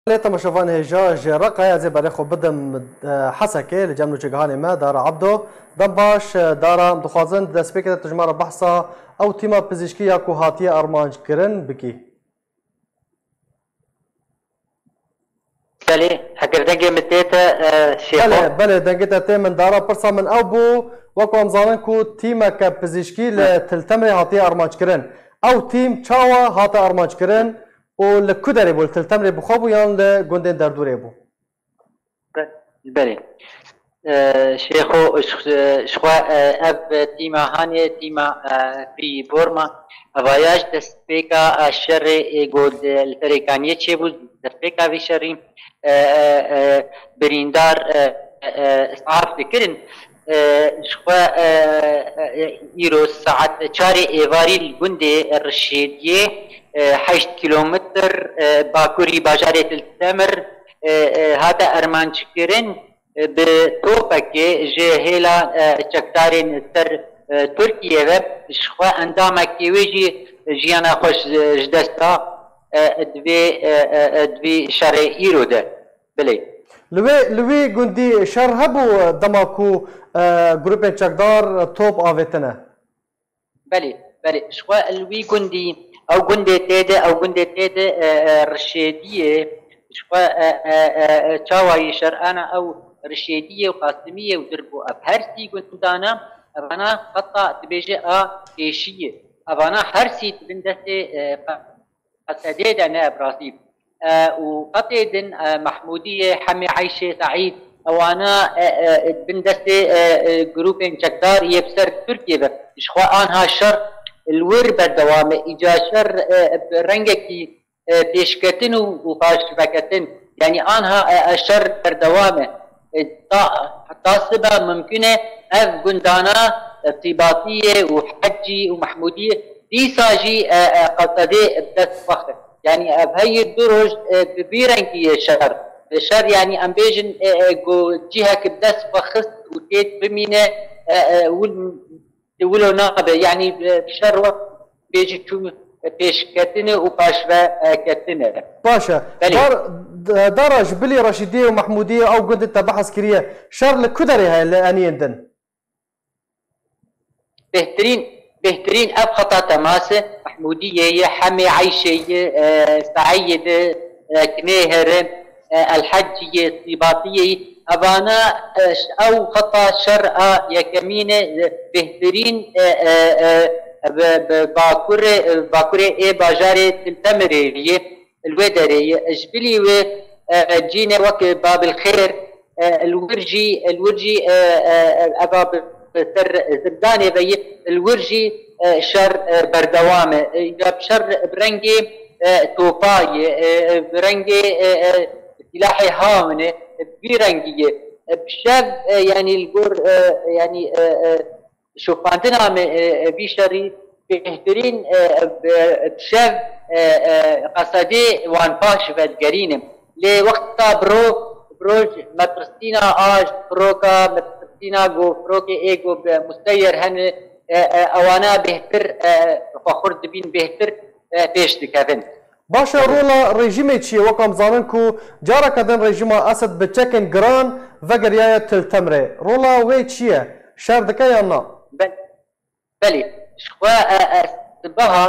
ليتا شوفان هجا جرقة يا زي بريخو بدم حسكي لجمنو جهاني ما دار عبدو دنباش دارا متخازن دسبيكة تجمار بحثا او تيما بزيشكيا كو هاتية ارمانج كرن بكي بله هكر دنگه متيتا شيخو بله دنگه تي من دارا برسا من او بو وكو امزانن كو تيما كبزيشكي لتلتمري هاتية ارمانج كرن او تيم چاوا هاتا ارمانج كرن و لكودري بول تلتمري بخوبو يان لگوندين دردوري بو بله شيخو شخوا اب تيما هاني تيما في بورما افاياج دسبيكا الشر يقول الفريقانية تشيبو دسبيكا في شري بريندار اسعاف ذكرن شخوا ايرو ساعة چاري ايواري الجندي الرشيدية 8 كيلومتر باكوري باجارة التمر هذا ارمانج كرن بتوبك جهلا چکدارین سر ترکیه و شخوا اندامك ويجي جيانا خوش جدستا دوی شر ایرو ده بله لوی گوندی شر هبو دماكو گروپین چکدار توپ آویتنه بله شخوا لوی گوندی او گوندی تیده رشیدیه شخوا چاوایی شر انا او رشيدية وقاسمية ودربو أبهرسي قندانا أبانا خطا تبيجي كيشية أبانا هرسي تبندسي قصديدا أنا براسيب وقطيدن محمودية حمي عيشة سعيد أوانا تبندسي جروبين جدار يبسر تركيا إشخوا آنها الشر الوربة دوامة إجا شر رنجكي بيشكتن وفاشبكتن يعني آنها الشر دوامة حتى ممكنة اف قندانا ارتباطية وحجي ومحمودية دي ساجي قصدي بدس فخر يعني بهي الدرج ببيرنكي الشر يعني امبيجن جهة بدس فخص وتيت بمينة ولو ناقبة يعني بشر وقت بيجي شو پیش کتنه و پاشوه کتنه باشا درج بلي رشيدية ومحمودية او قد انت بحث كريه شر لكدري هاي لانيندن بهترين اب خطا تماسه محمودية حمي عيشية سعيدة كنيهر الحجية صيباطية ابانا او خطا شر يكمينه بهترين باكوري اي باجاري تلتمري الودري اجبلي و جينا وك باب الخير الورجي اباب سر زرداني بي الورجي شر بردوامه اذا شر برنجي توباي برنجي سلاحي هامنه برنجي بشب يعني الجور يعني شوفانتنا بيشتري بهترين بشاف قصدي وان باش فالجرينم لوقت بروج مترسينا آج بروكا مترسينا جو بروكي ايجو مستير هن اوانا بهتر فخور دبين بهتر بيش دكافن باشا رولا ريجيمي تشي وكم زاننكو جارا كدن ريجيما اسد بتشكن جران فقريايا تلتمري رولا وي تشيه شار دكايا نا بله شخوا سبها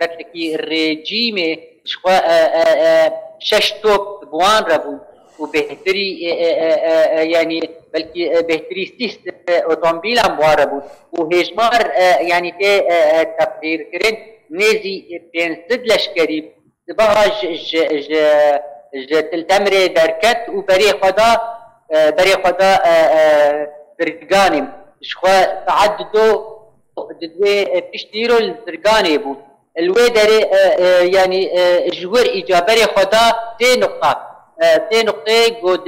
رتكي رجيمي شخوا شش توب بوان ربو وبهتري يعني بلكي بهتري سيست اوتومبيل ام بواربو وهجمار يعني تي تقدير كرين نيزي بين سد لشكري سبها تلتمري دركت وبري خدا زرقاني شخوا تعددو ددوي بيشتيرو الزرقاني بو الويدري يعني جوار ايجابري خدا تي نقطة قد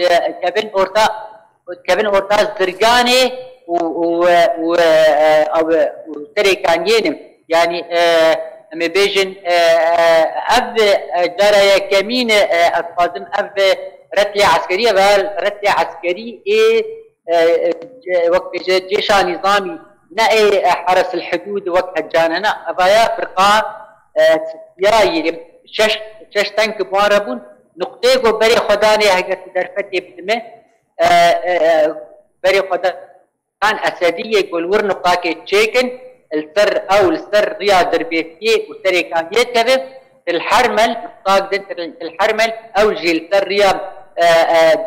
كابن اورتا زرقاني و تريكانيين يعني اما بيجن اب دارا كمين اصفادم اب رتلة عسكرية رتلة عسكري وقت جيش نظامي نأي حرس الحدود وقت جاننا أبايا فرقة ياي شش تنك بواربون نقطه جو بري خداني هجت درفتي بدمه بري خدان اسديه يقول ورنقاكي تشيكن السر او السر رياض دربيتي وسري كان يتكذب الحرمل طاق الحرمل او جيل سر رياض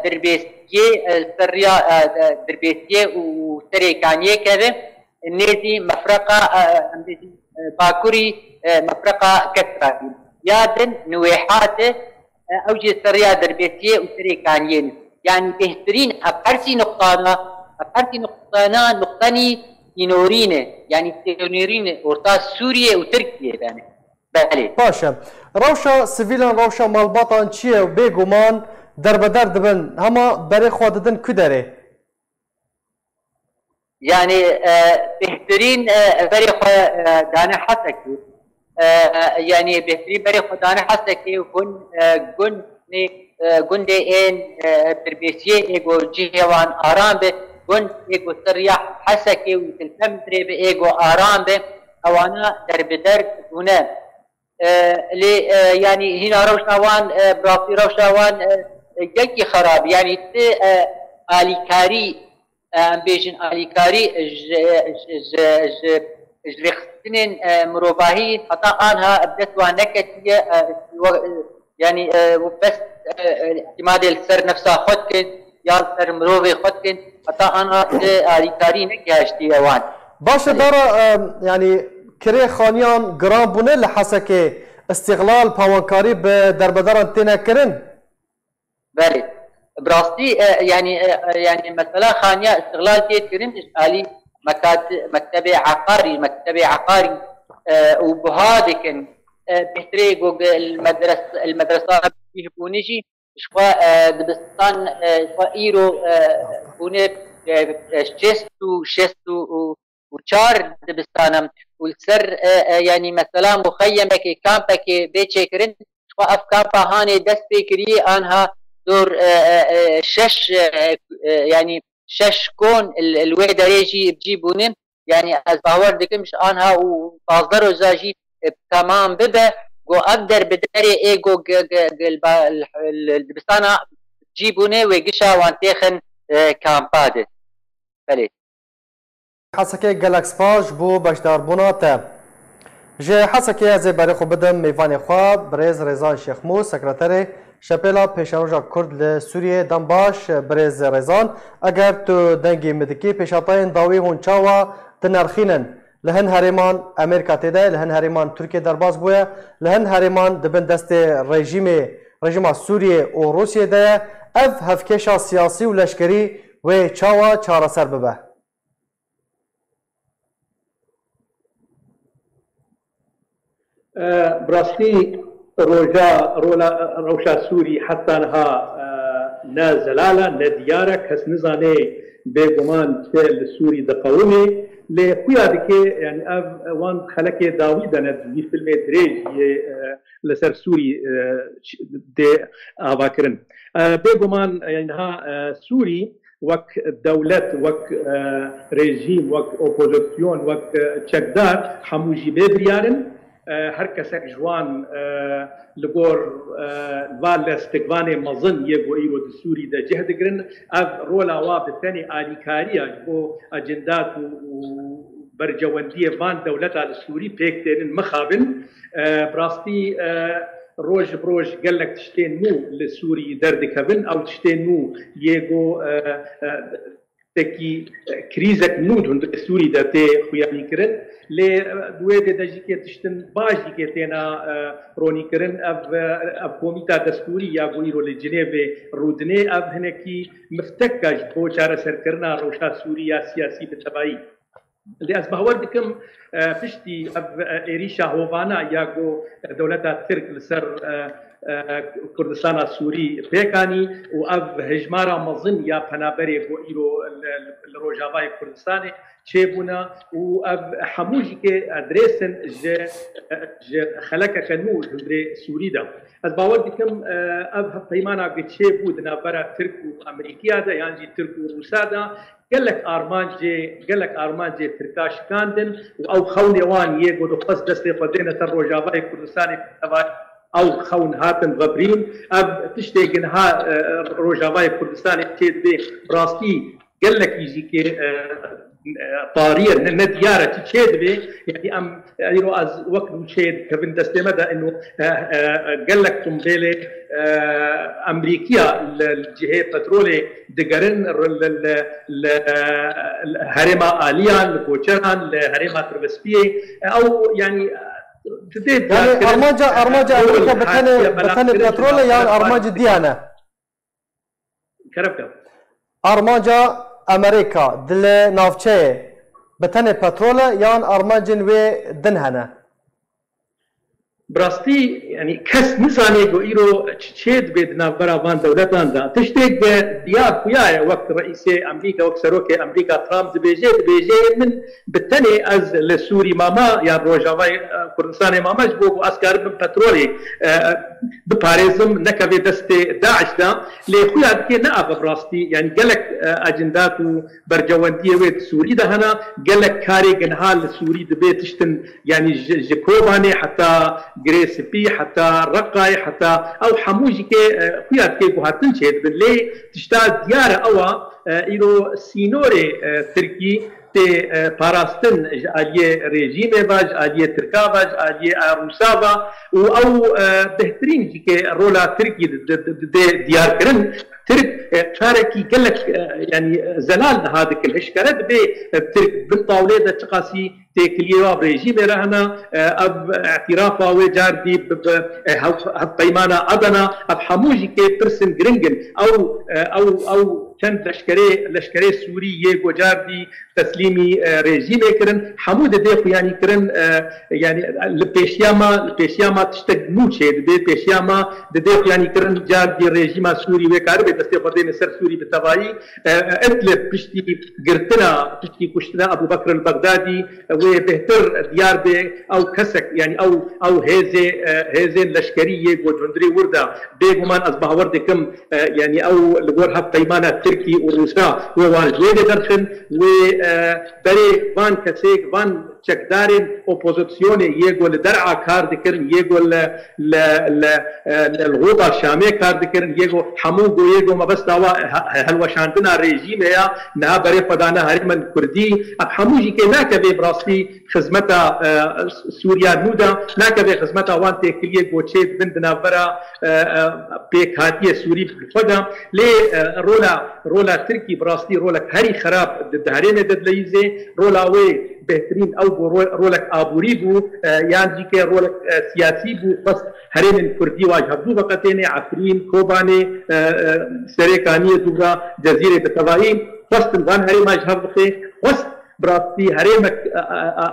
دربيتي السر رياض دربيتي وسري كان يتكذب النادي مفرقه باكوري مفرقه كثره يادن نويحاته او جيل سر رياض دربيتي وسري كان يعني بهترين ابحرسي نقطانا نقطاني ينورينه يعني تنورينه ورتا سوريا وتركيا يعني بله باشا روشا سيفيلان روشا مالباطان چیه و بێگومان دەربەدەر دەبن هەما بەرێ خوا دەدەن کو دەرێ يعني بهترين بري خوا دانا حسكي يعني بهترين بري خوا دانا حسكي وكن گندي ان تربيتيه ايجو جيوان آرام به گند ايجو سريح حسكي وتلتم دريب ايجو آرام به اوانا دربدر هنا لي يعني هنا روشاوان براسي روشاوان جيكي خراب يعني آليكاري بيجن آليكاري جريخستنين مروباهي حتى انها بدتوا نكتية يعني بس اعتماد السر نفسها خدكن يا سر مروبي خدكن حتى انا آليكاري نكيهشتي اوان باشا دارا يعني كري خانيان جرام بونه لحسكي استغلال باوانكاري بدربداران تينا كرن بله براستي يعني مثلا خانيا استغلال تيت كرن آلي مكتب عقاري وبهادكن بهتري جوج المدرسة يهبونيجي شوا دبستان شوا ايرو بونه شستو وشار دبستانم والسر يعني مثلا مخيمك كامبك بيتشكرن شوا اف كامبا هاني دست بكري انها دور شش يعني شش كون الوحدة ريجي بجيبونم يعني از باور دكمش انها وفاصدر زاجي تمام بدا جو اقدر بدري ايجو الدبستانة جيبونه ويقشا وانتيخن كامباده بله حسكي جالاكس باج بو باشدار بوناته جه حسكي از بري خو بدم میوان خوا برز رضا شیخ مو سکرتر شپلا پیشاروجا کرد لسوریه دنباش برز رضان اگر تو دنگی مدکی پیشاتاین داوی هون چاوا تنرخینن لهن هرمان امریکا تده لهن هرمان ترکیه درباز بوده لهن هرمان دبن دست رژیم سوریه و روسیه ده اف هفکشا سیاسی و لشکری و چاوا چاره سر ببه براستی روشا سوری حتی انها نا زلاله نا دیاره کس نزانه بگمان که سوری دقومه لخويا دكي يعني وان خلك داوي دنا في فيلم دريج لسر سوري دي افاكرن بيغمان يعني ها سوري وك دولة وك ريجيم وك اوبوزيسيون وك تشكدار حموجي ببريارن هر کسک جوان لگور وال استقبال مزن یگو ایرو دسوری ده جهد گرن اف رولا واب ثاني آلیکاریا جو اجندات و برجواندی وان دولتا السوری پیکترین مخابن براستی روج بروج قال لك تشتين مو للسوري درد كابن او تشتين مو يجو تكي كريزك نود هند السوري داتي خوياني كرن لي دويد داجيكي تشتن باجي كي تينا روني كرن اب كوميتا دستوري يا غويرو لجنيف رودني اب هنكي مفتكج بو چاره سر کرنا روشا سوريا سياسي بتبعي اللي اسبه وردكم فشتي اب اريشا هوفانا ياغو دولتا ترك لسر كردستان السوري بيكاني واب هجمارا مظن يا بنابري بويرو الروجافاي كردستاني شيبونا واب حموجي كي ادريسن ج خلك كنو دري سوريدا از باوردكم اب بيمانا بتشيبو دنا برا ترك وامريكيا دا يعني ترك وروسادا قال لك ارمان جي تركاش كاندن او خوني وان يجو دو قصد دستي فدينا الروجافاي كردستاني او خون هاتن غبرين اب تشتيقنها روجافاي كردستان تيد بي براستي قال لك يجي كي طاريه ندياره تشيد بي يعني ام يرو از وقت تشيد كفن دستمدا انه قال لك قنبله امريكيه الجهه بترولي دقرن الهرمه اليان الكوتشران الهرمه تربسبيه او يعني ارماجه امريكا بتن البترول يعني ارماجه ديانا كربكه ارماجه امريكا دل نافچه بتن البترول يعني ارماجن و دنهنا براستي يعني كس نساني جو إيرو تشيد بدنا برا دولتان دا تشتيق ديار كويا وقت رئيس أمريكا وقت سروك أمريكا ترامب بيجي من بالتاني از لسوري ماما يا روجافاي كردستان ماما جبوكو أسكار بترولي بباريزم نكبي دستي داعش دا لخويا كي نأغ براستي يعني قالك أجندات برجواندية ويد سوري دا هنا قالك كاري جنهال سوري دبي تشتن يعني جكوباني حتى جريس بي حتى رقاي حتى او حموجي كي خويات كي بوهاتن شيد باللي تشتاز ديارة اوا ايرو سينوري تركي تي باراستن آلية ريجيم باج آلية تركا باج آلية روسا با او بهترين جي رولا تركي ديار كرن ترك شاركي قالك يعني زلال هذا كل هشكرت بترك بالطاوله دا تقاسي تكليوا بريجيم رهنا اب اعترافا وجاردي بيمانه ادنا اب حموجي كي ترسن جرينجن او چند لشکری سوری یک وجاردی تسلیمی رژیم کرن حمود دیخو یعنی کرن یعنی لپیشیاما تشتگ نوچه دی پیشیاما دیخو یعنی کرن جاردی رژیم سوری و کار به دسته خودین سر سوری بتوایی اتل پشتی گرتنا پشتی کشتنا ابو بکر البغدادی و بهتر دیار به او کسک یعنی او هزه لشکری یک وجندری وردا بگمان از باور کم یعنی او لور هف پیمانه تركي وروسا ووان جويد درخن وبري وان كسيك وان چکدارین اپوزیسیون یگو لدرعا کار دکرن یگو للغوطه شامه کار دکرن یگو حموگو یگو ما بس داوا هلوشاندنا رژیم یا نه برای پدانه هرمن کردی اب حموجی که نکبه براستی خدمتا سوریا نودا نکبه خدمتا وان تکلیه گوچه بندنا برا پیکاتی سوری خدا لی رولا ترکی براستی رولا هری خراب دهرین ددلیزه رولا وی بهترین او رولك ابوري بو يعني كي رولك سياسي بو بس هرين الكردي واجهدو وقتين عفرين كوباني سريكانيه دوغا جزيره بتواين بس تنظن هرين ما جهد بس براستی هرمک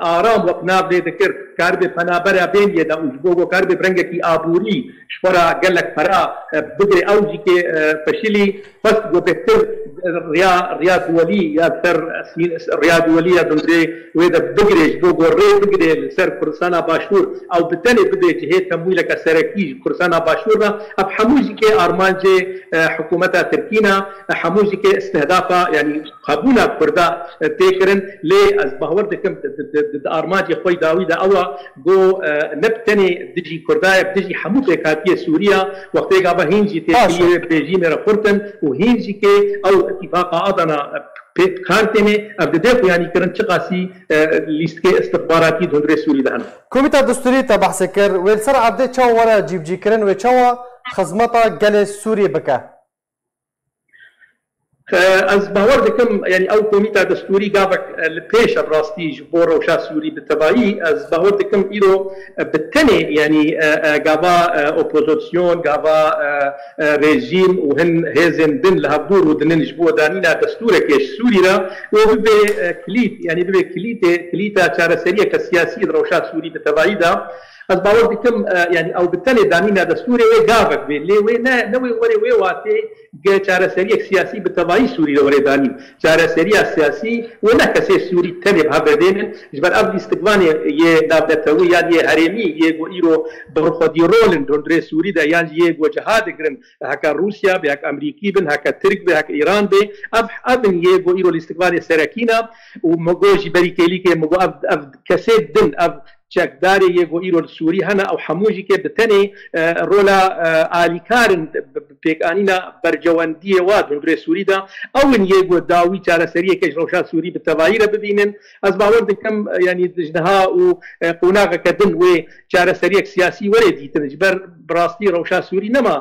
آرام و قناب ده ذکر کارب پنابر بین یه نوجبو کارب برنگ کی آبوری شپرا گلک پرا بدر اوجی که فشلی فست و بهتر رياض ولي يا سر رياض ولي يا دندري ويدا بقريش بوغوري بقري سر كرسانا باشور او بالتالي بده جهه تمويل كسركي كرسانا باشور اب حموجي كي ارمانجي حكومتها تركينا حموجي كي استهدافها يعني قبولها كردا تيكرن لي از باورد كم ارمانجي خوي داوود او جو نبتني دجي كردا بتجي حموت كاتيه سوريا وقتها بهينجي تي بيجي رابورتن وهينجي كي او اتفاق أضنا كارتني أبدأ يعني كرن شقاسي ليست كي استخباراتي دندري سوري دهنا. كوميتا دستوري تبع سكر والسر عبد شو ورا جيب جيكرن وشوا خدمتا جلس سوري بكا. از باور دکم يعني او كوميتا دستوري قابك البيش الراستي جبور وشا سوري بالتبعي از باور دكم ايرو بالتني يعني قابا اوبوزيسيون قابا ريجيم وهن هيزن دن لهبدور ودنن جبو دانينا دستورك يش سوري را وبي كليت يعني بي كليتا چارسريه كسياسي روشا سوري بالتبعي دا از باور دكم يعني او بالتالي دانينا دستوري وقابك بي لي وينا نوي وري واتي چارەسەریەک سیاسی بتەواهی سووری لەوەرێدانی چارەسەریە سیاسی و نە کەسێ سووری تەنێ هەبەدێنن ژبەر ئەو لیستگوانێ یێ ناودەتەوەی یان یێ هەرێمی یەک ئیرۆ بڕخۆدی ڕۆڵن دۆندرێ سووریدا یان یەک وەجەها دەگرن هەکە رووسیا بێ هەک ئەمریکی بن هەکە ترک بێ هەک ئیران بێ ئەبن یەک ئیرۆ لیستگوانێ سەرەکینە و مەگۆژی بەریکێلیکێ مگۆ ئەv کەسێ دن ئەv چەکدارێ یەکۆ ئیرۆ سووری هەنا ئەو هەمووژی کێ بتەنێ ڕۆلا ئالیکارن پێکانینە بەرجەوەندیە وا دونگرێ سووریدا ئەون یەکۆ داوی چارەسەریەکەش ڕەوشا سووری بتەواییرە ببینن ئەس باوەڕ دەکەم ینی دژنەها و قوناغەکەدن وێ چارەسەریەک سیاسی وەرێ دیتنش بەر بڕاستی ڕەوشا سووری نەما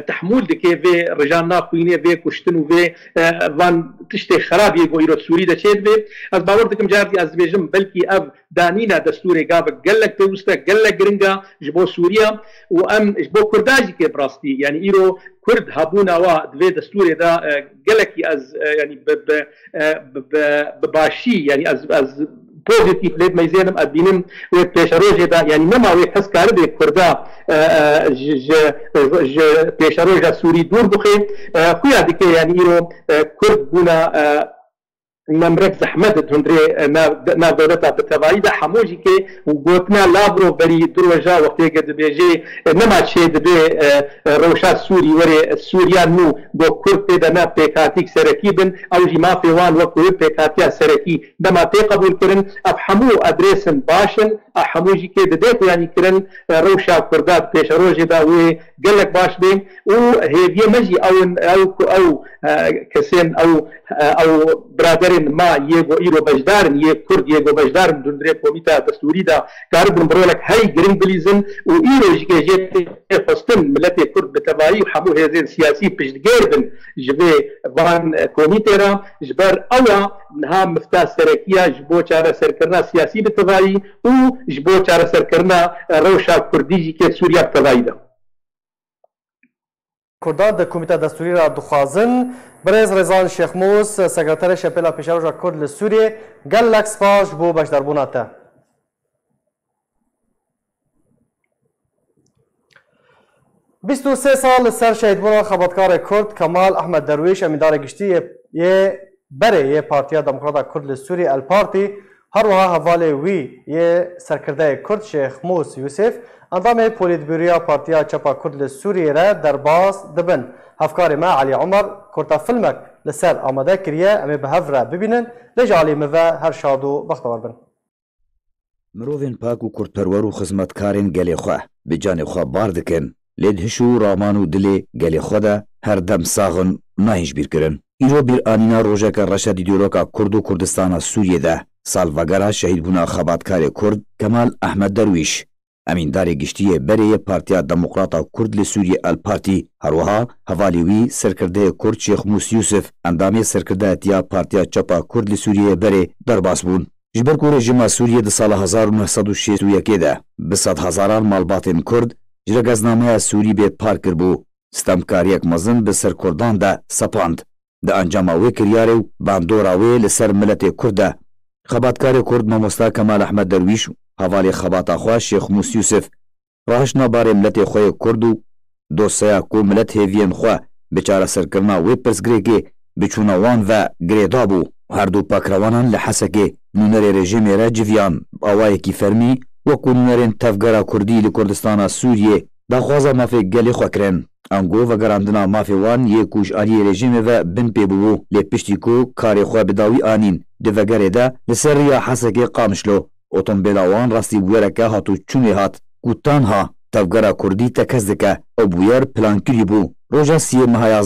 تحمول دکێ vê ڕژان ناخوینێ vê کوشتن و vê van tiştê xerabiyê بۆ îro Sûrî de çêd bê ez bawer dikim carekî ez dibêjim belkî ev danîna destûrê gavek gelek pêwîst e gelek giring e ji bo Sûriya û em ji bo Kurda jî kê bi rastî yani îro Kurd hebûna wa di vê destûrê de gelekî ez yani bi başî yani ez pozitif lêd meyzênim ez bînim wê pêşerojê de yani nema wê hes karibê Kurda ji pêşeroja Sûrî dûr bixê xuya dike yani îro Kurd bûna ممرك زحمت تندري ناف دولتا بتبعي ده حموجي كي وقوتنا لابرو بري دروجا وقتي قد بيجي نما تشي دبي روشات سوري وري سوريان نو بو كرد ده نا بيكاتيك سركي بن او جي ما في وان وقت بيكاتيا سركي نما بي قبول كرن افحمو ادريسن باشن حموجي كي دبيكو يعني كرن روشا كردات بيش روجي ده وي قلك باش بين وهي مجي او كسين او برادر ما یەکۆ ئیرۆ بەشدارن یەک کورد یەکۆ بەشدارن دوندرێ کۆمیتا دەستوریدا کاربن بڕۆلێک هەی گرنگ بلیزن و ئیرۆژیکێ ژێ خستن ملەتێ کورد بەتەواوی و هەموو هێزên سیاسی پشتگێر بن ji vê van komîtêra ji ber ewa niha mifta serekiya ji bo çareserkirina siyasî bi tevayî û ji bo çareserkirina rewşa Kurdî jî kê Sûriya bi tevayî de Kurdan di komîta destûrî ra dixwazin Birêz Rezan Şêxmûs sekreterê Şepêla Pêşeroja Kurd li Sûriyê gelek spas ji bo beşdarbûna te. 23 sal li ser şehîdbûna xebatkarê Kurd Kemal Ahmed Derwîş emîndarê giştî yê berê yê Partiya Demokrata Kurd li Sûriyê El Partî her wiha hevalê wî yê serkirdeyê Kurd Şêxmûs Yûsef endamê polîtbûrûya Partiya Çapa Kurd li Sûriyê re derbas dibin. Hevkarê me Elî Umer kurta filmek li ser amade kiriye em ê bi hev re bibînin lê ji alî min ve her şad û bextewar bin. Mirovên pak û kurtperwer û xizmetkarên gelê xwe bi canê xwe bar dikin lê di hişû raman û dilê gelê xwe de her dem saxin nahîjbîrkirin. Îro bîranîna rojeka reşa dîdîroka Kurd û Kurdistana Sûriyê de salvegera şehîdbûna xebatkarê Kurd Kemal Ahmed Derwîş emîndarê giştiyê berê Partiya Demokrata Kurd li Sûriyê El Partî herwiha hevalê wî serkirdeyê Kurd Şêxmûs Yûsef endamê serkirdeyetiya Partiya Çapa Kurd li Sûriyê berê derbas bûn. Ji ber ku rejima Sûriyê di sala 1961 de bi sed hezaran malbatên Kurd ji regeznameya Sûrî bê par kirbû stemkariyek mezin bi ser Kurdan de sepand. Di encama wê kiryarê û bandora wê li ser miletê Kurd de xebatkarê Kurd mamosta Kemal Ahmed Derwîş hevalê xebata xwe Şêxmûs Yûsef rahişna barê miletê xwe yê Kurd û dosyeya ku milet hêviyên xwe bi çareserkirina wê pirsgirêkê biçûna wan ve girêda bû. Her du pakrevanan li Hesekê nûnerê rejimê re civiyan awayekî fermî wekû nûnerên tevgera Kurdî li Kurdistana Sûriyê daxwaza mafê gelê xwe kirin. Ango vegerandina mafê wan yê ku ji aliyê rejimê ve bin pêbûbû lê piştî ku karê xwe bi dawî anîn di vegerê de li ser rêya Hesekê qamişlo otomobêla wan rastî bûyereke hatû çûnê hat ku tanha tevgera Kurdî tekez dike ew bûyer plankirî bû. Roja siyê meha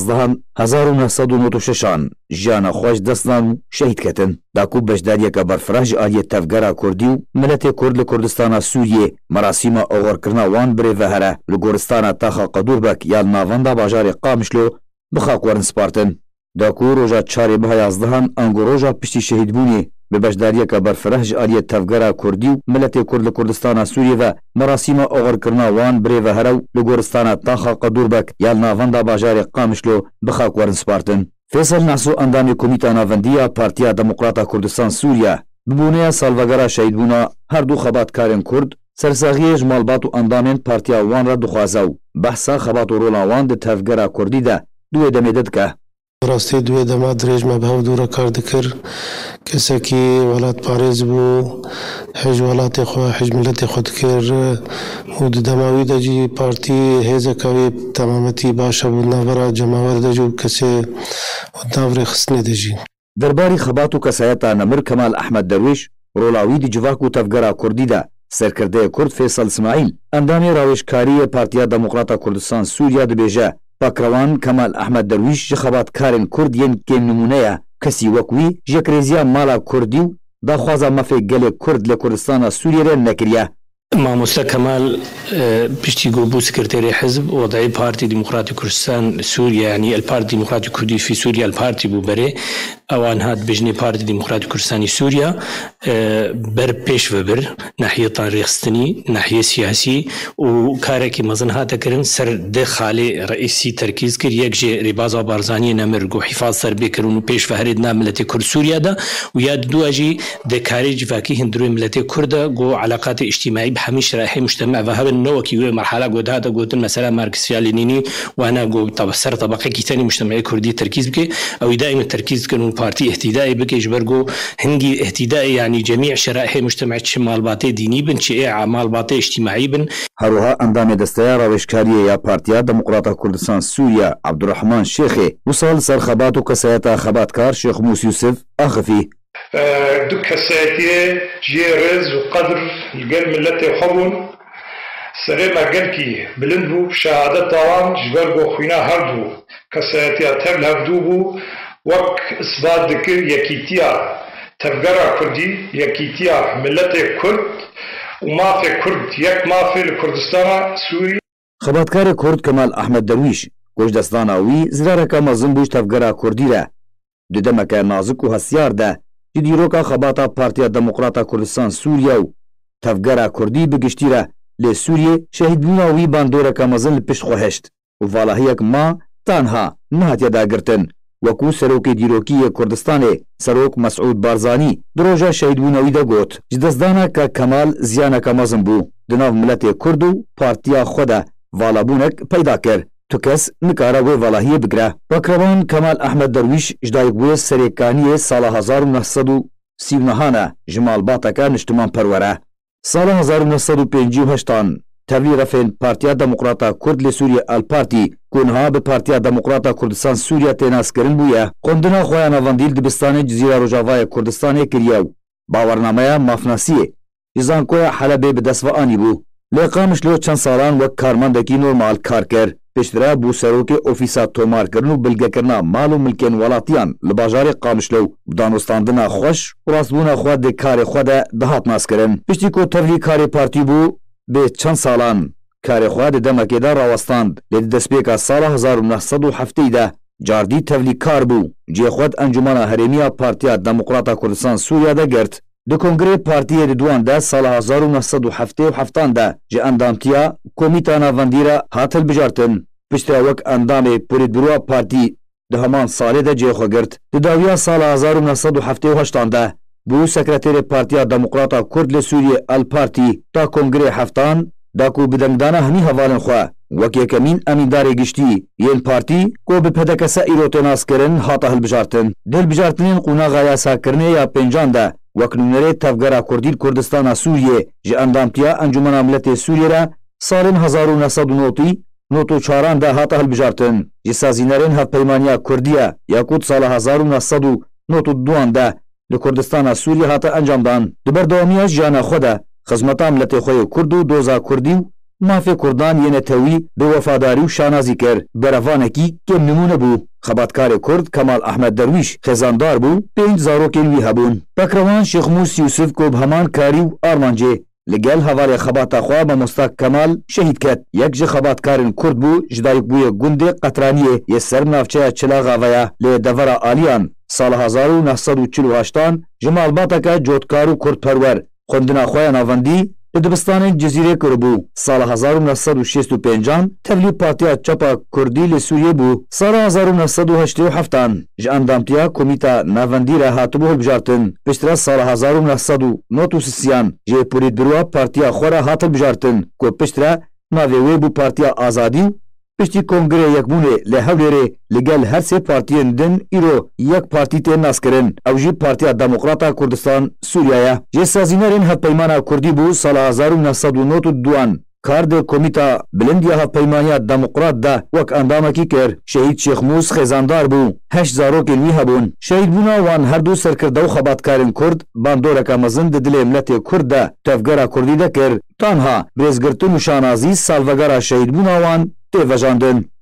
1996 jiyana xwe ji dest dan û şehîd ketin. Da ku beşdariyeke berfireh ji aliyê tevgera Kurdî û miletê Kurd li Kurdistana Sûriyê merasîma oxirkirina wan birê vehere li goristana taxa Qedûrbek ya li navenda bajarê Qamişlo bi xaqwerin spartin. Da ku roja çarê meha 11 ango roja piştî şehîdbûnê bi beşdariyeke berfireh ji aliyê tevgera Kurdî û miletê Kurd li Kurdistana Sûriyê ve merasîma oxirkirina wan birê vehere û li goristana taxa Qedûrbek ya li navenda bajarê Qamişlo bi xaqwerin spartin. Fêsal Nahso endamê komîta navendiya Partiya Demokrata Kurdistan Sûriye bi bûneya salvegera şehîdbûna her du xebatkarên Kurd sersaxiyê ji malbat û endamên partiya wan re dixwaze û behsa xebat û rola wan di tevgera Kurdî de duê demê de dike. Rastî duê dema dirêj me bi hev dû re kar dikir kesekî welat parêz bû hej welatê xwe hej miletê xwe dikir û di dema wî de jî partî hêzeka wê temametî baş hebû navbera cemawer de jî kesê navrê xistinê de jî. Derbarî xebat û kesayeta Nemir Kemal Ahmed Derwîş rola wî di civak û tevgera Kurdî de سرکرده کرد فیصل اسماعیل اندامی راوشکاری پارتیا دموکراتا کردستان سووریا دبیجه پاکروان کمال احمد درویش جه خباتکارن کرد ین که نمونه کسی وکوی جه کرێزیە ماڵا کوردی و داخوازە مەفێ gelê کورد لە کوردستانە سووریێ نەکریە. مامۆستا کەمال پشتی گۆ بوو سکرتێری حزب وەضعی پارتی دیموکراتی کوردستان سووریا یعنی الپارتی دیموکراتی کوردی في سووریا الپارتی بوو بەرێ ئەوان هات بژنێ پارتی دیموکراتی کوردستانی سووریا بەر پێش ببر ناحیەتان ڕێخستنی ناحیە سیاسی و کارێکی مەزن هاتەکردن سەر دێ خاڵێ ڕئیسی تەرکیز کرد یەکژێ ڕێبازا بارزانیە نەمرگ و حیفاز سەر بێکردن و پێش فەهرێت ناملەتێ کورد سووریادا و یا دوواژی دەکاری جیڤاکی هەندروی ملەتێ کوردە گۆ علاقاتی اجتماعی بهەمی شرائحی مجتمع و هەبن نەوەکی وێ مرحلە گۆداتە گوتن مەسەلا مارکسیا لێنینی وانە گۆ سەر طبقەیەکی تەنی مجتمعی کوردی تەرکیز بکێ ئەوەی دائما تەرکیز بکەن و پارتی اهتیدایی بکەیش بەرگۆ هەنگی اهتیدایی یعنی جميع شرائح مجتمع چ مالباتێ دینی بن چ مالباتێ اجتماعی بن. هەروەها ئەندامی دەستەیە ڕاوێژکاریە یا پارتیا دموکراتا کوردستان سووریا عەبدوڕەحمان شێخێ وساڵ سەر خەبات و کەسایەتە خەباتکار شێخ موسی یوسف ئاخفی دو کەسایەتیە جێ ڕێز و قەدر لەگەل ملەتێ خۆبوون سەرێمە گەلکی بلند بوو شەهادەتاوان ji ber بۆ خوێنا هەردوو کەسایەتیا تەل هەفتوو بوو وەک ئیسبات دکرد یەکیتیا تەفگەرا کوردی یەکیتیا ملەتێ کورد و مافێ کورد یەک مافێ لە کوردستانە سووری. خەباتکارێ کورد کەمال ئەحمەد دەرویش گۆژدەستانە وی زرارەکە مەزن بووش تەفگەرا کوردیرە ددەمەکە نازک و هەسیاردە ji dîroka xebata Partiya Demokrata Kurdistan Sûriya û tevgera Kurdî bigiştîre lê Sûriyê şehîdbûna wî bandoreka mezin li pişt xwe heşt û valahiyek ma tanha nehatiye dagirtin wekû Serokê Dîrokî Kurdistanê Serok Mesûd Barzanî di roja şehîdbûna wî de got ji destdaneka Kemal ziyaneka mezin bû di nav miletê Kurd û partiya xwe de valabûnek peyda kir tu kes nikare wê valahiyê bigire. Bakravan Kemal Ehmed Derwîş ji dayîkbûyê serêkaniyê sala 1939 ne ji malbateka niştimanperwer e. Sala 1958 tevlî refên Partiya Demokrata Kurd lê Sûriye Alpartî ku niha bi Partiya Demokrata Kurdistan Sûriya tênaskirin bûye xwendina xwe ya navendî li dibistanê Cizîra Rojavayê Kurdistanê kiriye û bawernameya Mafnasiyê ji Zankoya Helebê bi dest ve anî bû. Lê Qamişlo çend salan wek karmendekî normal kar kir. Piştre bû serokê ofîsa tomarkirin û bilgekirina mal û milkên welatiyan li bajarê Qamişlo bi danostandina xweş û rastbûna xwe dê karê xwe de dihat naskirin. Piştî ku tevlî karê partî bû bê çend salan karê xwe di demekê de rawestand lê di destpêka sala 1907 de cardî tevlî kar bû cê xwe di Encumena Herêmiya Partiya Demokrata Kurdistan Sûriya de girt. Di Kongrê Partiyê di duan de sala 1977 de ji endamtiya Komîta Navendî re hat hilbijartin. Piştre wek endamê Polîtbûroya partî di heman salê de cê xwe girt. Di dawiya sala 1978 de bû sekreterê Partiya Demokrata Kurd lê Sûriyê Alpartî ta Kongrê heftan da ku bi dengdana hemî hevalên xwe wek yekemîn emîndarê giştî yên partî ku bi pedekese îro tênaskirin hata hilbijartin. Di hilbijartinên qunaxa yasakirinê ya pêncan de wek nûnerê tevgera Kurdî Kurdistana Sûriyê ji endamtiya Encumena Miletê Sûriyê re salên 1994 de hata hilbijartin. Ji sazînerên hevpeymaniya Kurdiye yakût sala 1992 de li Kurdistana Sûriyê hate encamdan. Di berdewamiya jiyana xwe de xizmeta miletê xwe yê Kurd û doza Kurdî û mafê Kurdan yên tewî bi wefadarî û şanazî kir. Berevanekî kêm nimûne bû. Xebatkarê Kurd Kemal Ehmed Derwîş xêzandar bû 5 zarokên wî hebûn. Bekravan Şêx Musî Yusuf ku bi heman karî û armancê li gel hevalê xebata xwe mamosta Kemal şehîd ket. Yek ji xebatkarên Kurd bû ji dayîkbûyê gundê Qetraniyê yê ser navçeya Çilaxa ve ye lê devera aliyan sala 1948 ji malbateka cotkar û Kurdperwer xwendina xwe ya navendî li dibistanên Cizîrê kiribû. Sala 1965 tevlî Partiya Çapa Kurdî lê Sûriyê bû. Sala 1987 ji endamtiya Komîta Navendî re hatibû hilbijartin. Piştre sala 1993 jê Polîtbûroya Partiya xwe re hat hilbijartin ku piştre navê wê bû Partiya Azadî û piştî Kongrê Yekbûnê li Hewlêrê li gel her sê partiyên din îro yek partî tên naskirin. Ew jî Partiya Demokrata Kurdistan Sûriya ye. Jê sazînerên hevpeymana Kurdî bû sala 1992 کار د کمیتا بلندیا هفپیمانیا دموکرات ده وک اندامکی کر شهید شیخ موس خزاندار بو 8 زارۆک وی هەبوون شهید بوونا وان هەردوو سەرکردە و خەباتکارین کورد باندۆرەکە مەزن di dilê miletê Kurd de tevgera Kurdî de kir tanha rêzgirtin û şanazî salvegera şehîdbûna wan tê vejandin.